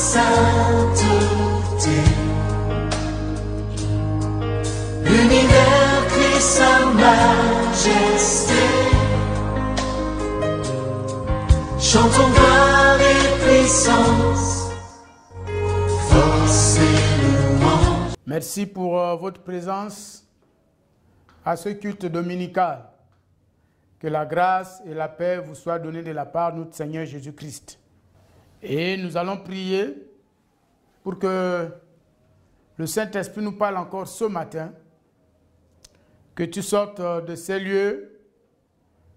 sainteté. L'univers crie sa majesté. Chantons gloire et puissance, force et louange. Merci pour votre présence à ce culte dominical. Que la grâce et la paix vous soient données de la part de notre Seigneur Jésus-Christ. Et nous allons prier pour que le Saint-Esprit nous parle encore ce matin. Que tu sortes de ces lieux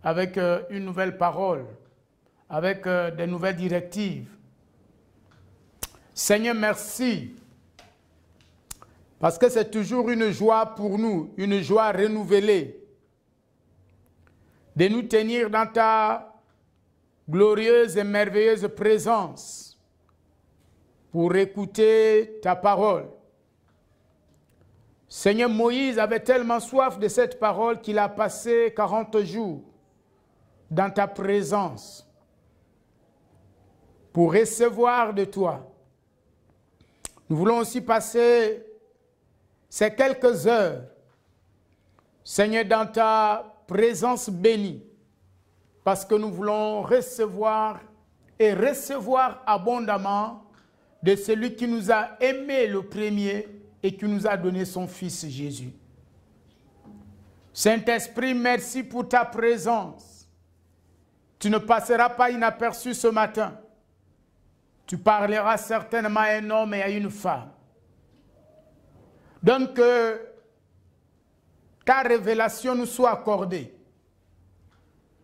avec une nouvelle parole, avec des nouvelles directives. Seigneur, merci. Parce que c'est toujours une joie pour nous, une joie renouvelée, de nous tenir dans ta glorieuse et merveilleuse présence pour écouter ta parole. Seigneur, Moïse avait tellement soif de cette parole qu'il a passé 40 jours dans ta présence pour recevoir de toi. Nous voulons aussi passer ces quelques heures, Seigneur, dans ta présence bénie, parce que nous voulons recevoir et recevoir abondamment de celui qui nous a aimés le premier et qui nous a donné son Fils Jésus. Saint-Esprit, merci pour ta présence. Tu ne passeras pas inaperçu ce matin. Tu parleras certainement à un homme et à une femme. Donne que ta révélation nous soit accordée.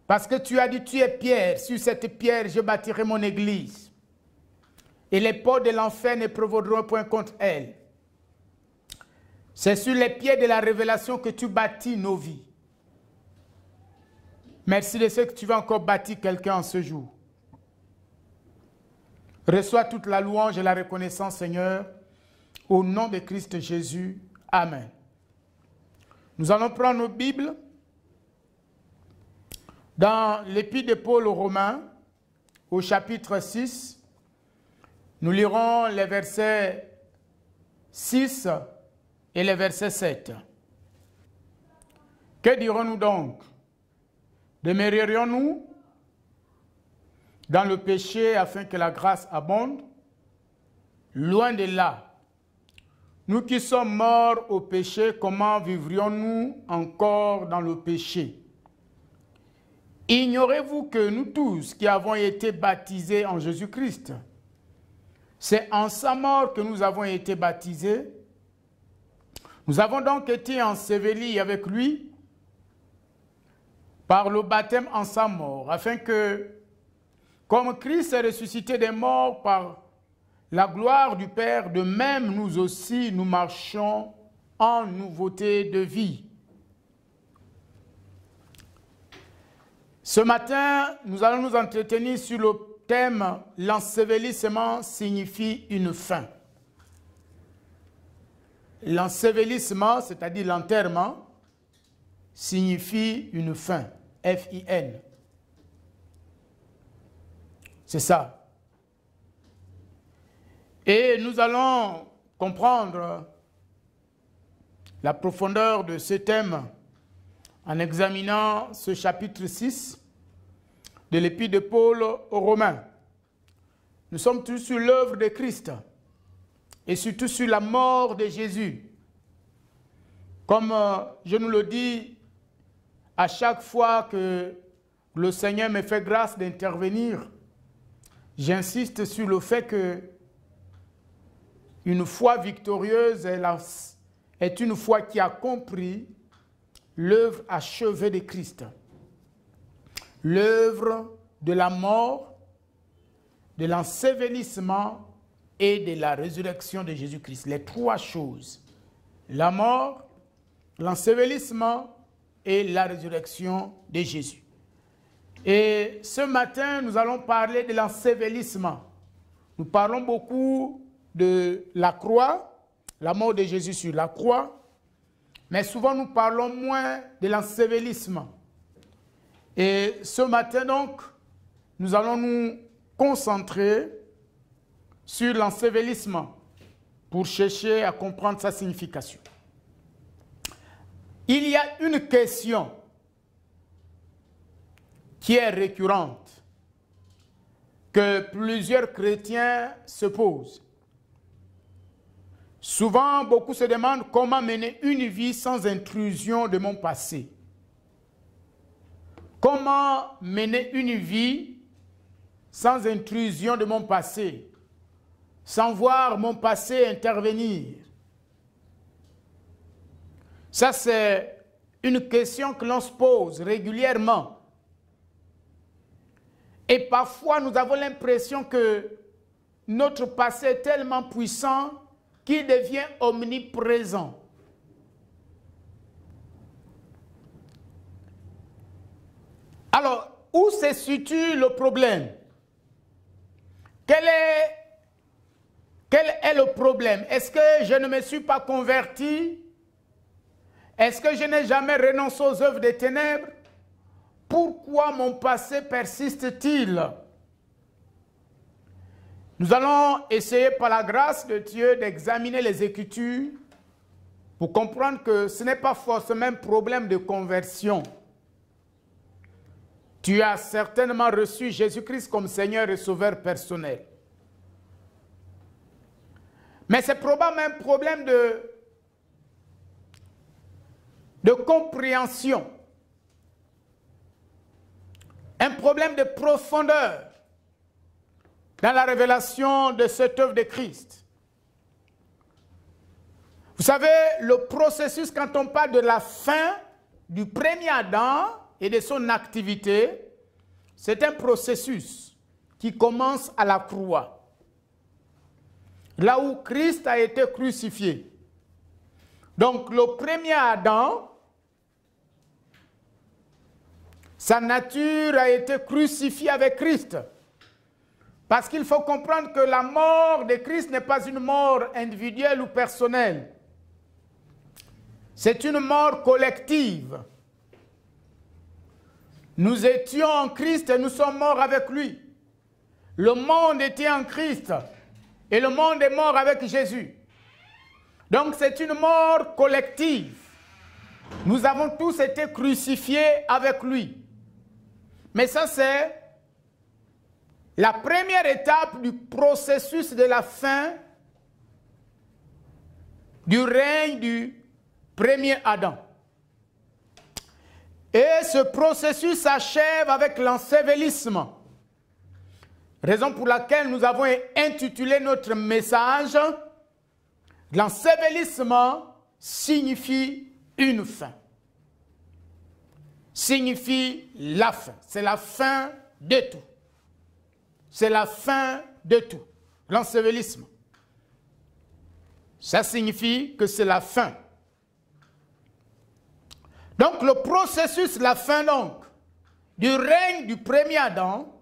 Parce que tu as dit, tu es pierre, sur cette pierre je bâtirai mon église. Et les portes de l'enfer ne prévaudront point contre elle. C'est sur les pieds de la révélation que tu bâtis nos vies. Merci de ce que tu vas encore bâtir quelqu'un en ce jour. Reçois toute la louange et la reconnaissance, Seigneur, au nom de Christ Jésus. Amen. Nous allons prendre nos Bibles dans l'Épître de Paul aux Romains, au chapitre 6. Nous lirons les versets 6 et les versets 7. Que dirons-nous donc? Demeurerions-nous dans le péché afin que la grâce abonde? Loin de là. Nous qui sommes morts au péché, comment vivrions-nous encore dans le péché? Ignorez-vous que nous tous qui avons été baptisés en Jésus-Christ, c'est en sa mort que nous avons été baptisés? Nous avons donc été ensevelis avec lui par le baptême en sa mort, afin que, comme Christ est ressuscité des morts par la gloire du Père, de même nous aussi nous marchons en nouveauté de vie. Ce matin, nous allons nous entretenir sur le thème « L'ensevelissement signifie une fin ». L'ensevelissement, c'est-à-dire l'enterrement, signifie une fin. F-I-N. C'est ça. Et nous allons comprendre la profondeur de ce thème en examinant ce chapitre 6 de l'Épître de Paul aux Romains. Nous sommes tous sur l'œuvre de Christ et surtout sur la mort de Jésus. Comme je nous le dis à chaque fois que le Seigneur me fait grâce d'intervenir, j'insiste sur le fait que une foi victorieuse est une foi qui a compris l'œuvre achevée de Christ. L'œuvre de la mort, de l'ensevelissement et de la résurrection de Jésus-Christ. Les trois choses. La mort, l'ensevelissement et la résurrection de Jésus. Et ce matin, nous allons parler de l'ensevelissement. Nous parlons beaucoup de la croix, la mort de Jésus sur la croix, mais souvent nous parlons moins de l'ensevelissement. Et ce matin donc, nous allons nous concentrer sur l'ensevelissement pour chercher à comprendre sa signification. Il y a une question qui est récurrente, que plusieurs chrétiens se posent. Souvent, beaucoup se demandent comment mener une vie sans intrusion de mon passé. Comment mener une vie sans intrusion de mon passé, sans voir mon passé intervenir? Ça, c'est une question que l'on se pose régulièrement. Et parfois, nous avons l'impression que notre passé est tellement puissant qu'il devient omniprésent. Alors, où se situe le problème? Quel est le problème? Est-ce que je ne me suis pas converti? Est-ce que je n'ai jamais renoncé aux œuvres des ténèbres? Pourquoi mon passé persiste-t-il? Nous allons essayer par la grâce de Dieu d'examiner les Écritures pour comprendre que ce n'est pas forcément un problème de conversion. Tu as certainement reçu Jésus-Christ comme Seigneur et Sauveur personnel. Mais c'est probablement un problème de compréhension. Un problème de profondeur dans la révélation de cette œuvre de Christ. Vous savez, le processus, quand on parle de la fin du premier Adam et de son activité, c'est un processus qui commence à la croix, là où Christ a été crucifié. Donc le premier Adam, sa nature a été crucifiée avec Christ. Parce qu'il faut comprendre que la mort de Christ n'est pas une mort individuelle ou personnelle. C'est une mort collective. Nous étions en Christ et nous sommes morts avec lui. Le monde était en Christ et le monde est mort avec Jésus. Donc c'est une mort collective. Nous avons tous été crucifiés avec lui. Mais ça, c'est la première étape du processus de la fin du règne du premier Adam. Et ce processus s'achève avec l'ensevelissement. Raison pour laquelle nous avons intitulé notre message « L'ensevelissement signifie une fin ». Signifie la fin. C'est la fin de tout. C'est la fin de tout. L'ensevelissement. Ça signifie que c'est la fin. Donc le processus, la fin donc, du règne du premier Adam,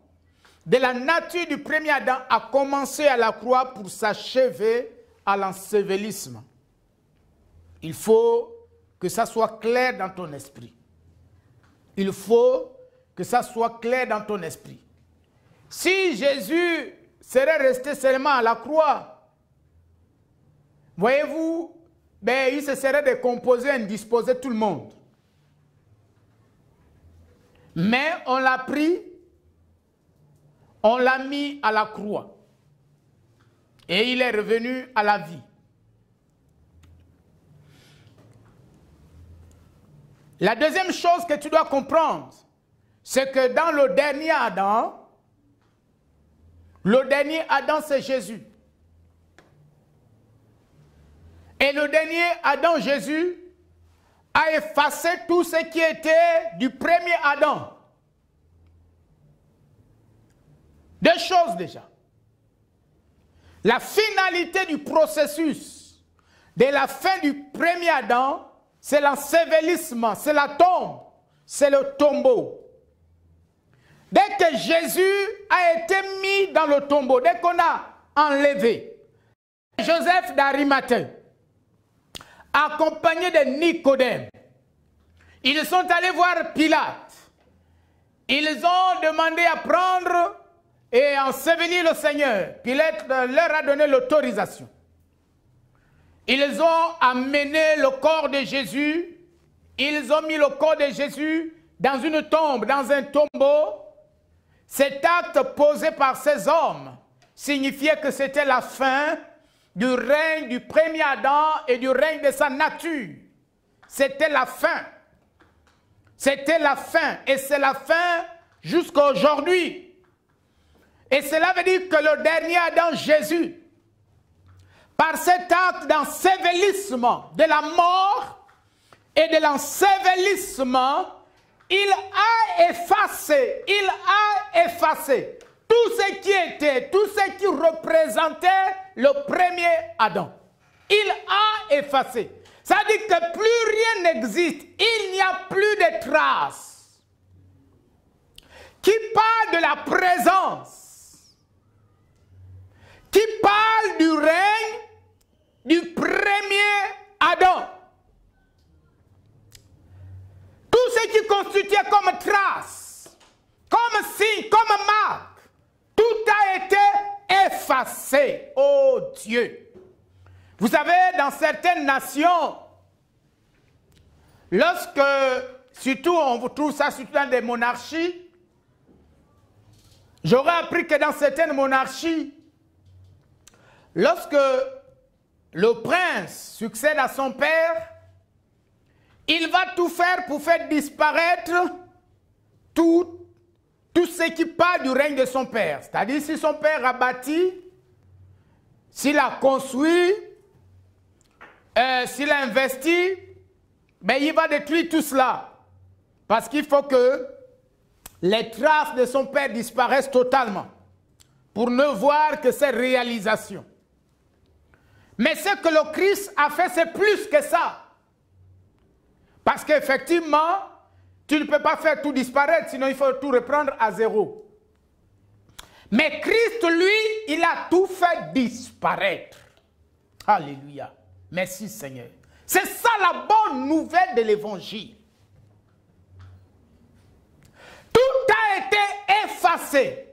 de la nature du premier Adam, a commencé à la croix pour s'achever à l'ensevelissement. Il faut que ça soit clair dans ton esprit. Il faut que ça soit clair dans ton esprit. Si Jésus serait resté seulement à la croix, voyez-vous, ben, il se serait décomposé, indisposé tout le monde. Mais on l'a pris, on l'a mis à la croix. Et il est revenu à la vie. La deuxième chose que tu dois comprendre, c'est que dans le dernier Adam, c'est Jésus. Et le dernier Adam, Jésus, a effacé tout ce qui était du premier Adam. Deux choses déjà. La finalité du processus de la fin du premier Adam, c'est l'ensevelissement, c'est la tombe, c'est le tombeau. Dès que Jésus a été mis dans le tombeau, dès qu'on a enlevé Joseph d'Arimathée, accompagné de Nicodème, ils sont allés voir Pilate. Ils ont demandé à prendre et enseveli le Seigneur. Pilate leur a donné l'autorisation. Ils ont amené le corps de Jésus, ils ont mis le corps de Jésus dans une tombe, dans un tombeau. Cet acte posé par ces hommes signifiait que c'était la fin du règne du premier Adam et du règne de sa nature. C'était la fin. C'était la fin. Et c'est la fin jusqu'à aujourd'hui. Et cela veut dire que le dernier Adam, Jésus, par cet acte d'ensevelissement de la mort et de l'ensevelissement, il a effacé tout ce qui était, tout ce qui représentait le premier Adam. Il a effacé. Ça veut dire que plus rien n'existe, il n'y a plus de traces. Qui parle de la présence, qui parle du règne du premier Adam. Tout ce qui constituait comme trace, comme signe, comme marque, tout a été effacé. Oh Dieu! Vous savez, dans certaines nations, lorsque, surtout on trouve ça surtout dans des monarchies, j'aurais appris que dans certaines monarchies, lorsque le prince succède à son père, il va tout faire pour faire disparaître tout ce qui part du règne de son père. C'est-à-dire, si son père a bâti, s'il a construit, s'il a investi, ben, il va détruire tout cela. Parce qu'il faut que les traces de son père disparaissent totalement pour ne voir que ses réalisations. Mais ce que le Christ a fait, c'est plus que ça. Parce qu'effectivement, tu ne peux pas faire tout disparaître, sinon il faut tout reprendre à zéro. Mais Christ, lui, il a tout fait disparaître. Alléluia. Merci Seigneur. C'est ça la bonne nouvelle de l'évangile. Tout a été effacé.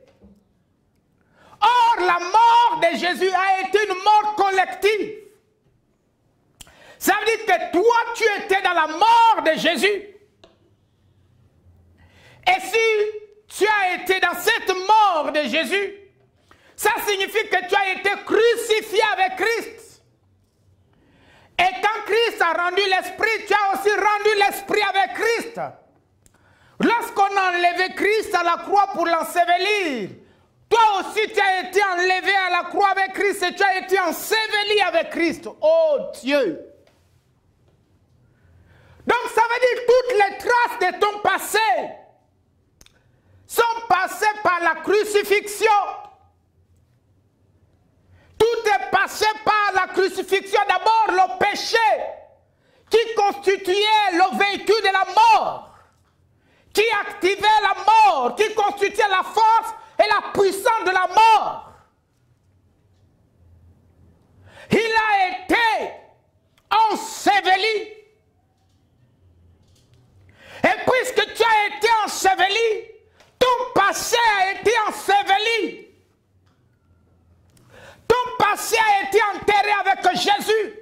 Or, la mort de Jésus a été une mort collective. Ça veut dire que toi, tu étais dans la mort de Jésus. Et si tu as été dans cette mort de Jésus, ça signifie que tu as été crucifié avec Christ. Et quand Christ a rendu l'esprit, tu as aussi rendu l'esprit avec Christ. Lorsqu'on a enlevé Christ à la croix pour l'ensevelir, toi aussi tu as été enlevé à la croix avec Christ et tu as été enseveli avec Christ. Oh Dieu! Donc ça veut dire que toutes les traces de ton passé sont passées par la crucifixion. Tout est passé par la crucifixion. D'abord le péché qui constituait le véhicule de la mort, qui activait la mort, qui constituait la force et la puissance de la mort. Il a été enseveli. Et puisque tu as été enseveli, ton passé a été enseveli. Ton passé a été enterré avec Jésus.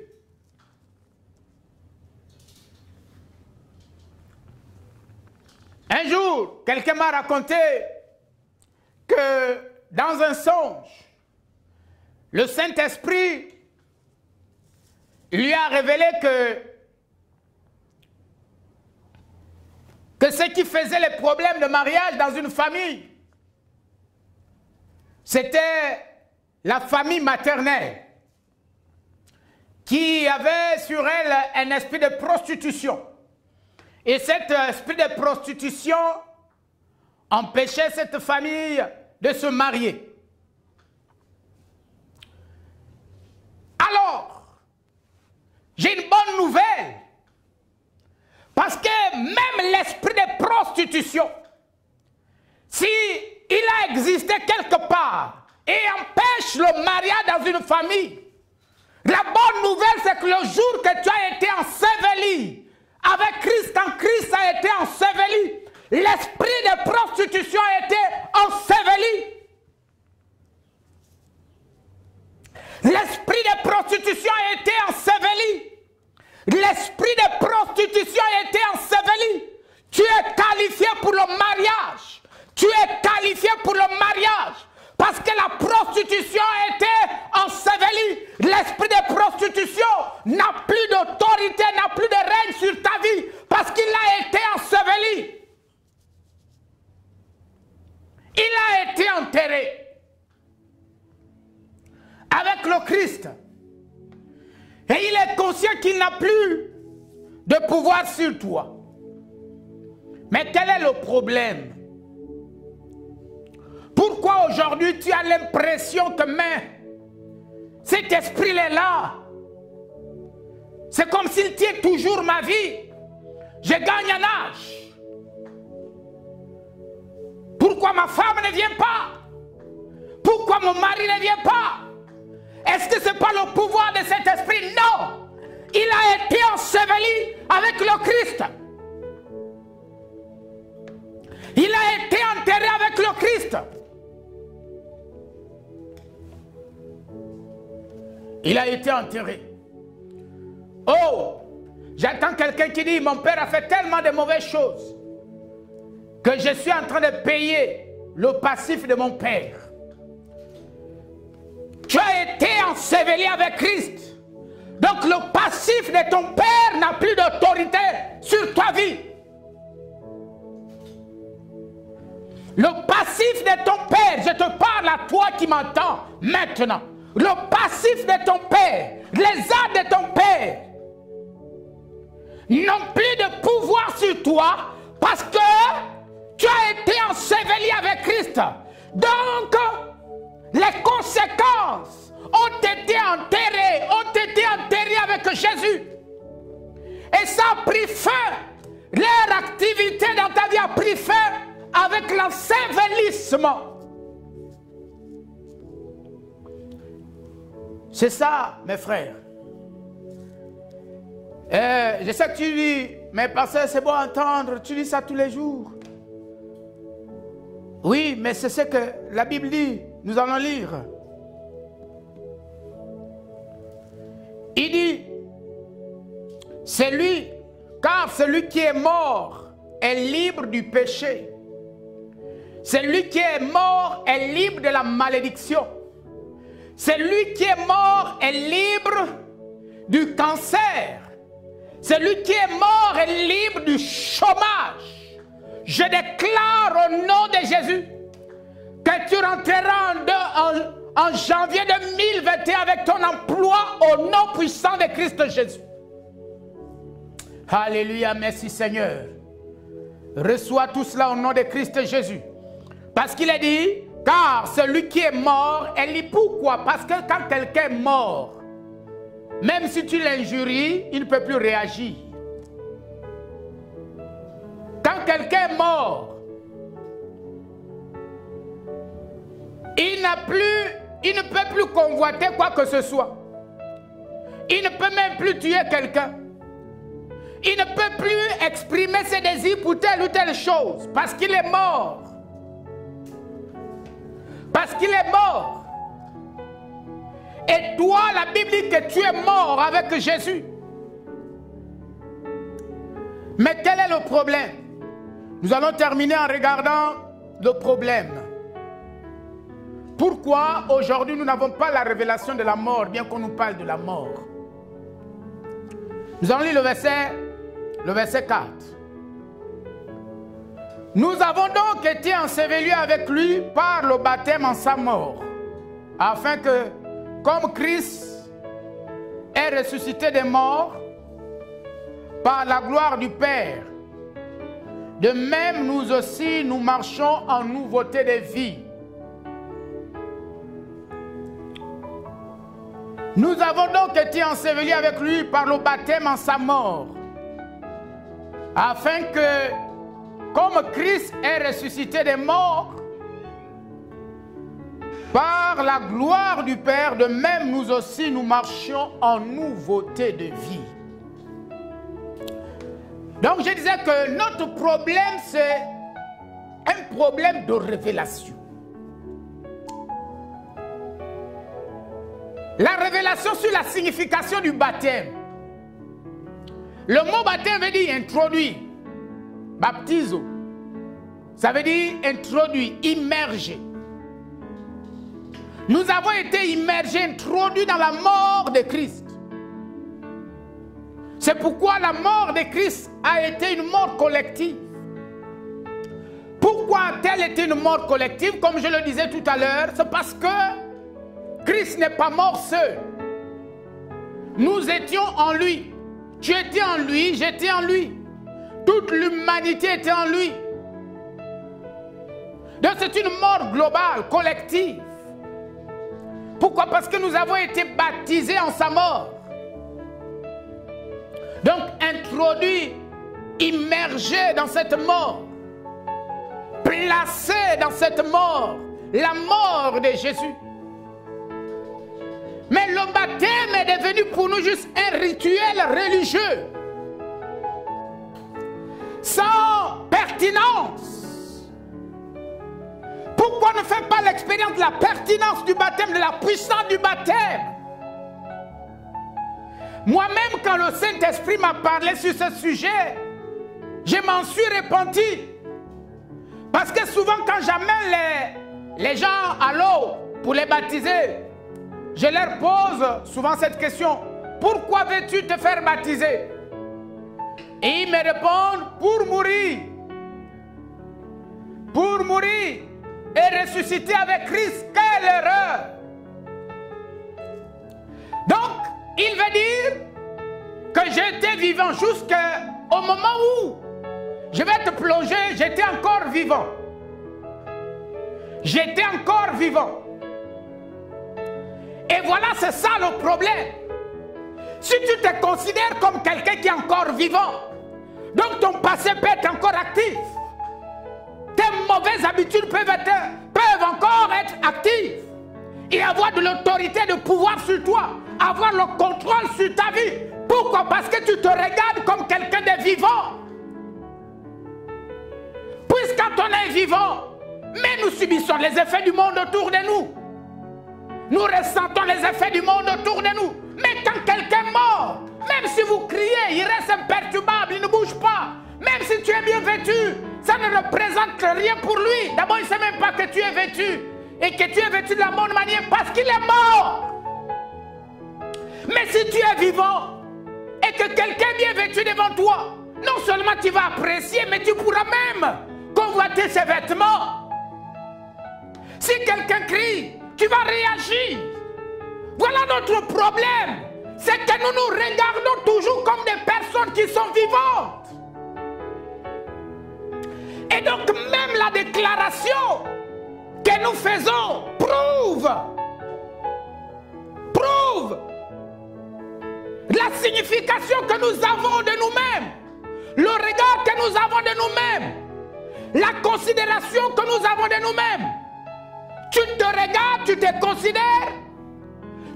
Un jour, quelqu'un m'a raconté que dans un songe, le Saint-Esprit lui a révélé que ce qui faisait les problèmes de mariage dans une famille, c'était la famille maternelle qui avait sur elle un esprit de prostitution. Et cet esprit de prostitution empêchait cette famille de se marier. Alors, j'ai une bonne nouvelle. Parce que même l'esprit de prostitution, si il a existé quelque part et empêche le mariage dans une famille, la bonne nouvelle c'est que le jour que tu as été enseveli avec Christ, quand Christ a été enseveli, l'esprit de prostitution a été enseveli. L'esprit de prostitution a été enseveli. L'esprit de prostitution a été enseveli. Tu es qualifié pour le mariage. Tu es qualifié pour le mariage. Parce que la prostitution a été ensevelie. L'esprit de prostitution n'a plus d'autorité, n'a plus de règne sur ta vie. Parce qu'il a été enseveli. Il a été enterré avec le Christ. Et il est conscient qu'il n'a plus de pouvoir sur toi. Mais quel est le problème? Pourquoi aujourd'hui tu as l'impression que cet esprit est là? C'est comme s'il tient toujours ma vie. Je gagne en âge. Pourquoi ma femme ne vient pas? Pourquoi mon mari ne vient pas? Est-ce que ce n'est pas le pouvoir de cet esprit? Non! Il a été enseveli avec le Christ. Il a été enterré avec le Christ. Il a été enterré. Oh! J'entends quelqu'un qui dit, mon père a fait tellement de mauvaises choses que je suis en train de payer le passif de mon père. Tu as été enseveli avec Christ. Donc le passif de ton père n'a plus d'autorité sur ta vie. Le passif de ton père, je te parle à toi qui m'entends maintenant. Le passif de ton père, les âmes de ton père n'ont plus de pouvoir sur toi parce que tu as été enseveli avec Christ. Donc, les conséquences ont été enterrées avec Jésus. Et ça a pris fin. Leur activité dans ta vie a pris fin avec l'ensevelissement. C'est ça, mes frères. Je sais que tu dis, mais pasteur, c'est bon à entendre, tu dis ça tous les jours. Oui, mais c'est ce que la Bible dit. Nous allons lire. Il dit, car celui qui est mort est libre du péché. Celui qui est mort est libre de la malédiction. Celui qui est mort est libre du cancer. Celui qui est mort est libre du chômage. Je déclare au nom de Jésus que tu rentreras en janvier 2021 avec ton emploi au nom puissant de Christ Jésus. Alléluia, merci Seigneur. Reçois tout cela au nom de Christ Jésus. Parce qu'il est dit, car celui qui est mort est libre. Pourquoi? Parce que quand quelqu'un est mort, même si tu l'injuries, il ne peut plus réagir. Quand quelqu'un est mort, il ne peut plus convoiter quoi que ce soit. Il ne peut même plus tuer quelqu'un. Il ne peut plus exprimer ses désirs pour telle ou telle chose. Parce qu'il est mort. Parce qu'il est mort. Et toi, la Bible dit que tu es mort avec Jésus. Mais quel est le problème? Nous allons terminer en regardant le problème. Pourquoi aujourd'hui nous n'avons pas la révélation de la mort, bien qu'on nous parle de la mort? Nous allons lire le verset 4. Nous avons donc été ensevelis avec lui par le baptême en sa mort, afin que, comme Christ est ressuscité des morts par la gloire du Père, de même nous aussi nous marchons en nouveauté de vie. Nous avons donc été ensevelis avec lui par le baptême en sa mort, afin que, comme Christ est ressuscité des morts, par la gloire du Père, de même nous aussi nous marchions en nouveauté de vie. Donc je disais que notre problème, c'est un problème de révélation. la révélation sur la signification du baptême. Le mot baptême veut dire introduit. Baptizo. Ça veut dire introduit, immergé. Nous avons été immergés, introduits dans la mort de Christ. C'est pourquoi la mort de Christ a été une mort collective. Pourquoi a-t-elle été une mort collective? Comme je le disais tout à l'heure, c'est parce que Christ n'est pas mort seul. Nous étions en lui. Tu étais en lui, j'étais en lui. Toute l'humanité était en lui. Donc c'est une mort globale, collective. Pourquoi? Parce que nous avons été baptisés en sa mort. Donc introduits, immergés dans cette mort. Placés dans cette mort. La mort de Jésus. Mais le baptême est devenu pour nous juste un rituel religieux. Sans pertinence. Pourquoi ne faire pas l'expérience de la pertinence du baptême, de la puissance du baptême? Moi-même, quand le Saint-Esprit m'a parlé sur ce sujet, je m'en suis repenti. Parce que souvent, quand j'amène les gens à l'eau pour les baptiser, je leur pose souvent cette question. Pourquoi veux-tu te faire baptiser? Et ils me répondent, pour mourir. Pour mourir et ressusciter avec Christ. Quelle erreur! Donc, il veut dire que j'étais vivant jusqu'au moment où je vais te plonger, j'étais encore vivant. J'étais encore vivant. Et voilà, c'est ça le problème. Si tu te considères comme quelqu'un qui est encore vivant, donc ton passé peut être encore actif. Tes mauvaises habitudes peuvent encore être actives. Et avoir de l'autorité, de pouvoir sur toi. Avoir le contrôle sur ta vie. Pourquoi? Parce que tu te regardes comme quelqu'un de vivant. Puisque quand on est vivant, mais nous subissons les effets du monde autour de nous. Nous ressentons les effets du monde autour de nous. Mais quand quelqu'un est mort, même si vous criez, il reste imperturbable, il ne bouge pas. Même si tu es bien vêtu, ça ne représente rien pour lui. D'abord, il ne sait même pas que tu es vêtu. Et que tu es vêtu de la bonne manière parce qu'il est mort. Mais si tu es vivant et que quelqu'un est bien vêtu devant toi, non seulement tu vas apprécier, mais tu pourras même convoiter ses vêtements. Si quelqu'un crie, tu vas réagir. Voilà notre problème. C'est que nous nous regardons toujours comme des personnes qui sont vivantes. Et donc même la déclaration que nous faisons prouve la signification que nous avons de nous-mêmes, le regard que nous avons de nous-mêmes, la considération que nous avons de nous-mêmes. Tu te regardes, tu te considères,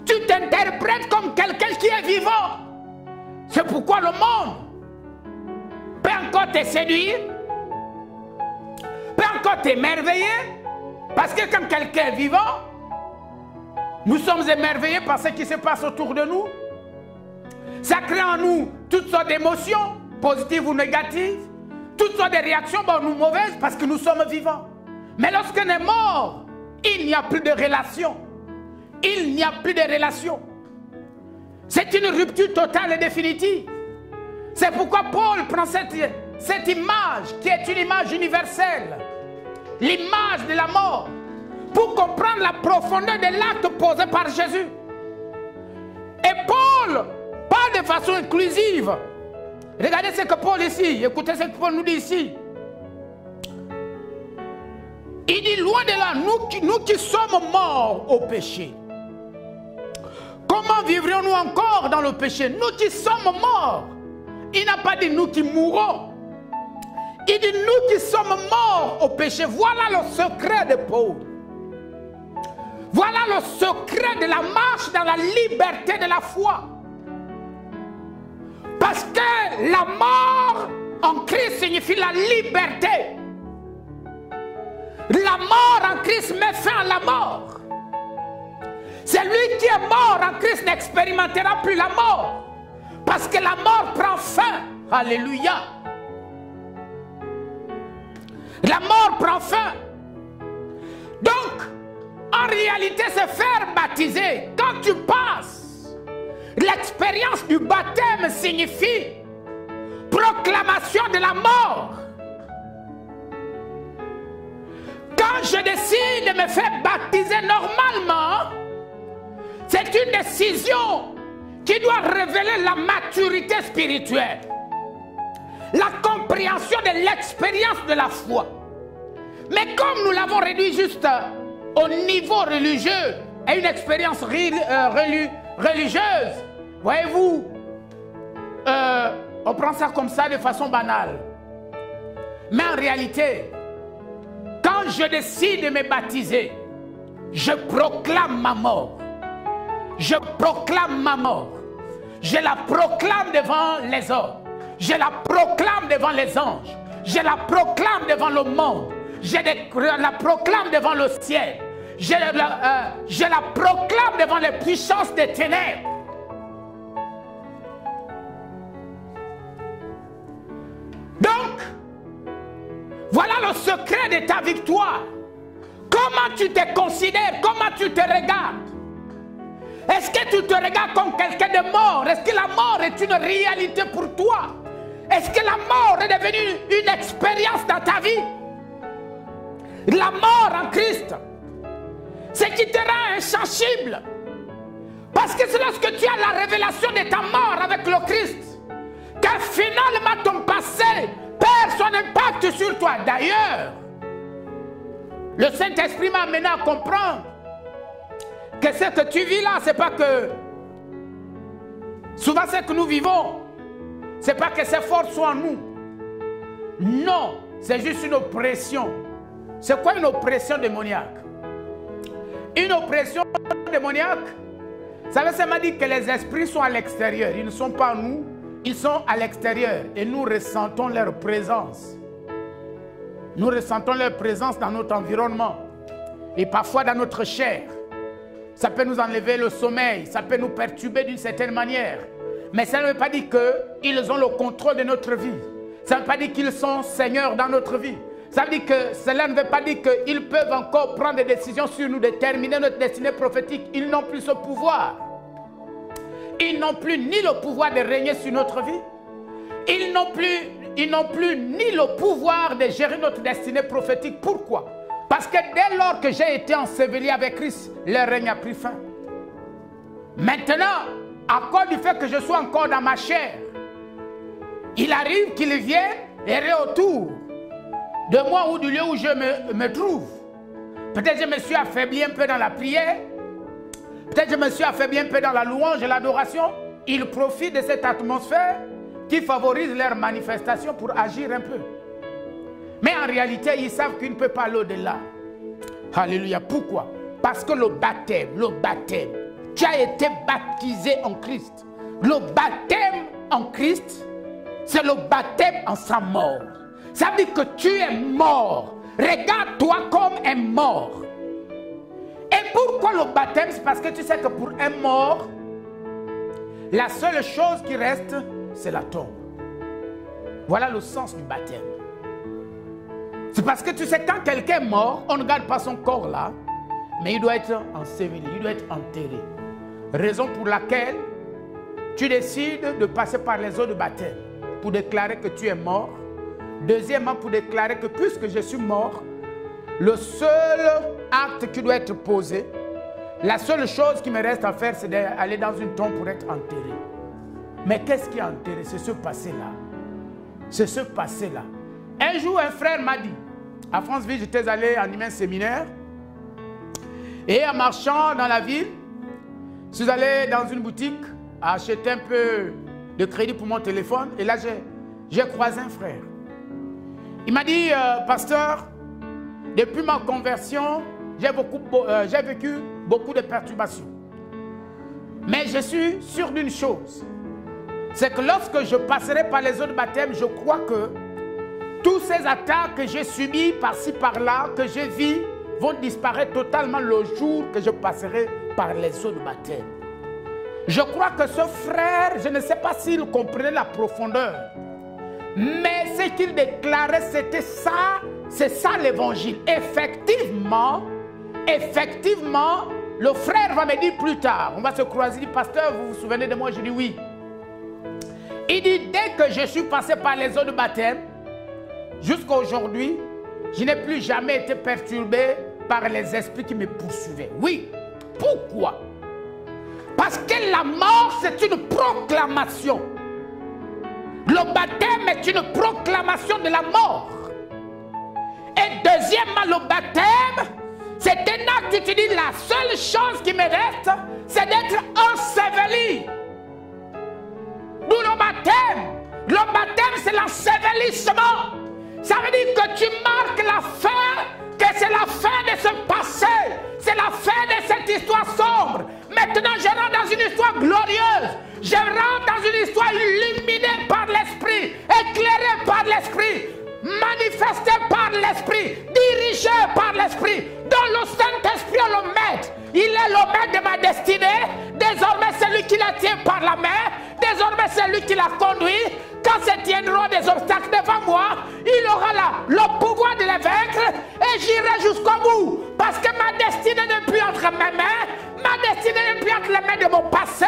tu t'interprètes comme quelqu'un qui est vivant. C'est pourquoi le monde peut encore te séduire, peut encore t'émerveiller, parce que quand quelqu'un est vivant, nous sommes émerveillés par ce qui se passe autour de nous. Ça crée en nous toutes sortes d'émotions, positives ou négatives, toutes sortes de réactions bonnes ou mauvaises, parce que nous sommes vivants. Mais lorsqu'on est mort, il n'y a plus de relation. Il n'y a plus de relation. C'est une rupture totale et définitive. C'est pourquoi Paul prend cette image, qui est une image universelle, l'image de la mort, pour comprendre la profondeur de l'acte posé par Jésus. Et Paul parle de façon inclusive. Regardez ce que Paul ici, écoutez ce que Paul nous dit ici. Il dit, loin de là, nous qui sommes morts au péché, comment vivrions-nous encore dans le péché? Nous qui sommes morts. Il n'a pas dit nous qui mourrons. Il dit nous qui sommes morts au péché. Voilà le secret de Paul. Voilà le secret de la marche dans la liberté de la foi. Parce que la mort en Christ signifie la liberté. La mort en Christ met fin à la mort. Celui qui est mort en Christ n'expérimentera plus la mort. Parce que la mort prend fin. Alléluia. La mort prend fin. Donc, en réalité, se faire baptiser, quand tu passes, l'expérience du baptême signifie proclamation de la mort. Quand je décide de me faire baptiser normalement, c'est une décision qui doit révéler la maturité spirituelle, la compréhension de l'expérience de la foi. Mais comme nous l'avons réduit juste au niveau religieux et une expérience religieuse, voyez-vous, on prend ça comme ça de façon banale. Mais en réalité, quand je décide de me baptiser, je proclame ma mort. Je proclame ma mort. Je la proclame devant les hommes. Je la proclame devant les anges. Je la proclame devant le monde. Je la proclame devant le ciel. Je la proclame devant les puissances des ténèbres. Donc, voilà le secret de ta victoire. Comment tu te considères? Comment tu te regardes? Est-ce que tu te regardes comme quelqu'un de mort? Est-ce que la mort est une réalité pour toi? Est-ce que la mort est devenue une expérience dans ta vie? La mort en Christ, c'est qui te rend insensible. Parce que c'est lorsque tu as la révélation de ta mort avec le Christ que finalement ton passé perd son impact sur toi. D'ailleurs, le Saint-Esprit m'a amené à comprendre que ce que tu vis là, c'est pas que... Souvent ce que nous vivons, c'est pas que ces forces sont en nous. Non, c'est juste une oppression. C'est quoi une oppression démoniaque? Une oppression démoniaque, ça veut seulement dire que les esprits sont à l'extérieur. Ils ne sont pas en nous, ils sont à l'extérieur. Et nous ressentons leur présence. Nous ressentons leur présence dans notre environnement. Et parfois dans notre chair. Ça peut nous enlever le sommeil. Ça peut nous perturber d'une certaine manière. Mais ça ne veut pas dire qu'ils ont le contrôle de notre vie. Ça ne veut pas dire qu'ils sont seigneurs dans notre vie. Ça veut dire que cela ne veut pas dire qu'ils peuvent encore prendre des décisions sur nous, déterminer notre destinée prophétique. Ils n'ont plus ce pouvoir. Ils n'ont plus ni le pouvoir de régner sur notre vie. Ils n'ont plus ni le pouvoir de gérer notre destinée prophétique. Pourquoi? Parce que dès lors que j'ai été enseveli avec Christ, leur règne a pris fin. Maintenant, à cause du fait que je sois encore dans ma chair, il arrive qu'il vienne errer autour de moi ou du lieu où je me trouve. Peut-être je me suis affaibli un peu dans la prière. Peut-être je me suis affaibli un peu dans la louange et l'adoration. Ils profitent de cette atmosphère qui favorise leur manifestation pour agir un peu. Mais en réalité, ils savent qu'ils ne peuvent pas aller au-delà. Alléluia. Pourquoi? Parce que le baptême, tu as été baptisé en Christ. Le baptême en Christ, c'est le baptême en sa mort. Ça veut dire que tu es mort. Regarde-toi comme un mort. Et pourquoi le baptême? C'est parce que tu sais que pour un mort, la seule chose qui reste, c'est la tombe. Voilà le sens du baptême. C'est parce que tu sais, quand quelqu'un est mort, on ne garde pas son corps là, mais il doit être enseveli, il doit être enterré. Raison pour laquelle tu décides de passer par les eaux de baptême pour déclarer que tu es mort. Deuxièmement, pour déclarer que puisque je suis mort, le seul acte qui doit être posé, la seule chose qui me reste à faire, c'est d'aller dans une tombe pour être enterré. Mais qu'est-ce qui est enterré? C'est ce passé-là. C'est ce passé-là. Un jour, un frère m'a dit, à Franceville, j'étais allé animer un séminaire, et en marchant dans la ville, je suis allé dans une boutique acheter un peu de crédit pour mon téléphone, et là, j'ai croisé un frère. Il m'a dit, pasteur, depuis ma conversion, j'ai vécu beaucoup de perturbations. Mais je suis sûr d'une chose, c'est que lorsque je passerai par les eaux de baptême, je crois que tous ces attaques que j'ai subies par-ci, par-là, que j'ai vues, vont disparaître totalement le jour que je passerai par les eaux de baptême. Je crois que ce frère, je ne sais pas s'il comprenait la profondeur, mais ce qu'il déclarait, c'était ça, c'est ça l'évangile. Effectivement, le frère va me dire plus tard, on va se croiser, il dit, pasteur, vous vous souvenez de moi? Je dis oui. Il dit, dès que je suis passé par les eaux de baptême, jusqu'à aujourd'hui, je n'ai plus jamais été perturbé par les esprits qui me poursuivaient. Oui. Pourquoi? Parce que la mort, c'est une proclamation. Le baptême est une proclamation de la mort. Et deuxièmement, le baptême, c'est un acte où tu dis, la seule chose qui me reste, c'est d'être enseveli. D'où le baptême. Le baptême, c'est l'ensevelissement. Ça veut dire que tu marques la fin, que c'est la fin de ce passé. C'est la fin de cette histoire sombre. Maintenant, je rentre dans une histoire glorieuse. Je rentre dans une histoire illuminée par l'Esprit, éclairée par l'Esprit, manifestée par l'Esprit, dirigée par l'Esprit, dont le Saint-Esprit est le maître. Il est le maître de ma destinée. Désormais, c'est lui qui la tient par la main. Désormais, c'est lui qui la conduit. Quand se tiendront des obstacles devant moi, il aura là le pouvoir de les vaincre et j'irai jusqu'au bout. Parce que ma destinée n'est plus entre mes mains, ma destinée n'est plus entre les mains de mon passé,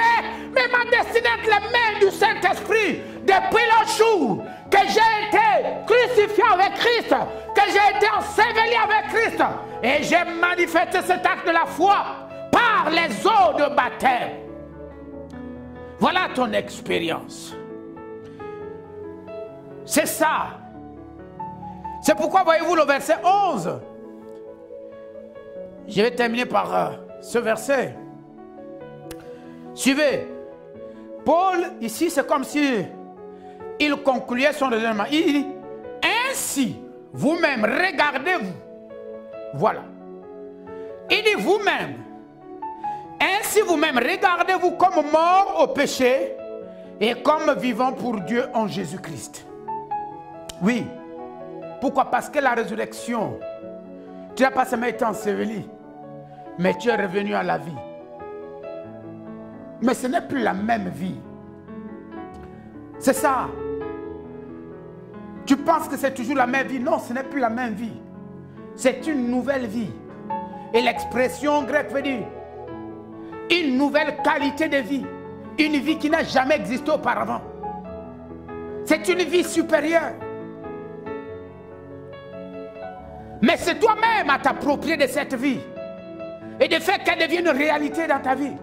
mais ma destinée est entre les mains du Saint-Esprit. Depuis le jour que j'ai été crucifié avec Christ, que j'ai été enseveli avec Christ, et j'ai manifesté cet acte de la foi par les eaux de baptême. Voilà ton expérience. C'est ça. C'est pourquoi, voyez-vous, le verset 11. Je vais terminer par ce verset. Suivez. Paul, ici, c'est comme si il concluait son raisonnement. Il dit, ainsi, vous-même, regardez-vous. Voilà. Il dit, vous-même, ainsi vous-même, regardez-vous comme morts au péché et comme vivants pour Dieu en Jésus-Christ. Oui. Pourquoi? Parce que la résurrection, tu n'as pas seulement été enseveli, mais tu es revenu à la vie. Mais ce n'est plus la même vie. C'est ça. Tu penses que c'est toujours la même vie. Non, ce n'est plus la même vie. C'est une nouvelle vie. Et l'expression grecque veut dire une nouvelle qualité de vie. Une vie qui n'a jamais existé auparavant. C'est une vie supérieure. Mais c'est toi-même à t'approprier de cette vie et de faire qu'elle devienne une réalité dans ta vie.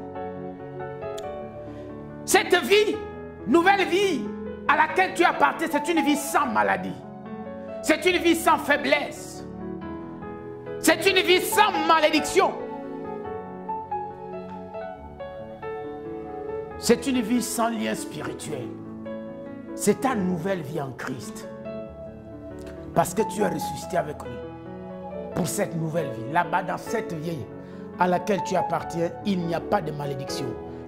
Cette vie, nouvelle vie à laquelle tu appartiens, c'est une vie sans maladie. C'est une vie sans faiblesse. C'est une vie sans malédiction. C'est une vie sans lien spirituel. C'est ta nouvelle vie en Christ. Parce que tu es ressuscité avec lui. Pour cette nouvelle vie, là-bas dans cette vie à laquelle tu appartiens, il n'y a pas de malédiction,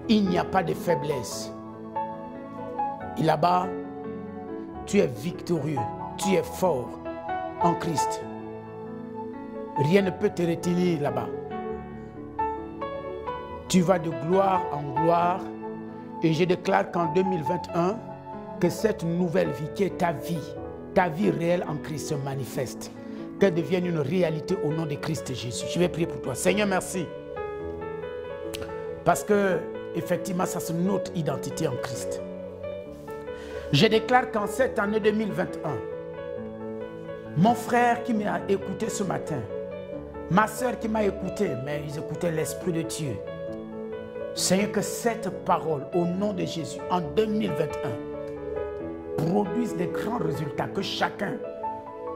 il n'y a pas de faiblesse. Et là-bas, tu es victorieux, tu es fort en Christ. Rien ne peut te retenir là-bas. Tu vas de gloire en gloire et je déclare qu'en 2021, que cette nouvelle vie qui est ta vie réelle en Christ se manifeste. Qu'elle devienne une réalité au nom de Christ Jésus. Je vais prier pour toi. Seigneur, merci. Parce que, effectivement, ça c'est notre identité en Christ. Je déclare qu'en cette année 2021, mon frère qui m'a écouté ce matin, ma soeur qui m'a écouté, mais ils écoutaient l'Esprit de Dieu. Seigneur, que cette parole, au nom de Jésus, en 2021, produise des grands résultats, que chacun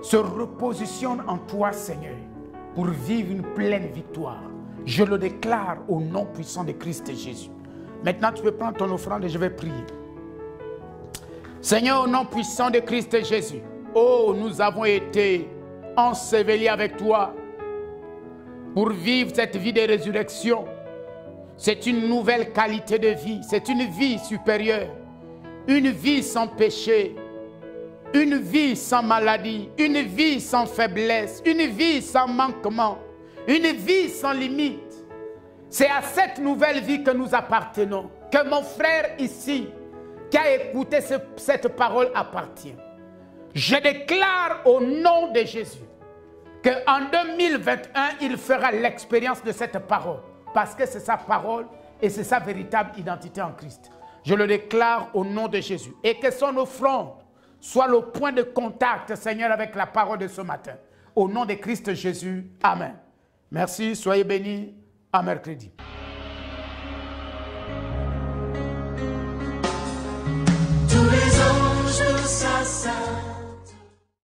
se repositionne en toi, Seigneur, pour vivre une pleine victoire. Je le déclare au nom puissant de Christ Jésus. Maintenant, tu peux prendre ton offrande et je vais prier. Seigneur, au nom puissant de Christ Jésus, oh, nous avons été ensevelis avec toi pour vivre cette vie de résurrection. C'est une nouvelle qualité de vie, c'est une vie supérieure, une vie sans péché, une vie sans maladie, une vie sans faiblesse, une vie sans manquement, une vie sans limite. C'est à cette nouvelle vie que nous appartenons, que mon frère ici, qui a écouté cette parole appartient. Je déclare au nom de Jésus qu'en 2021, il fera l'expérience de cette parole, parce que c'est sa parole et c'est sa véritable identité en Christ. Je le déclare au nom de Jésus. Et que son offrande soit le point de contact, Seigneur, avec la parole de ce matin. Au nom de Christ Jésus. Amen. Merci, soyez bénis. À mercredi. Tous les anges s'asseyent.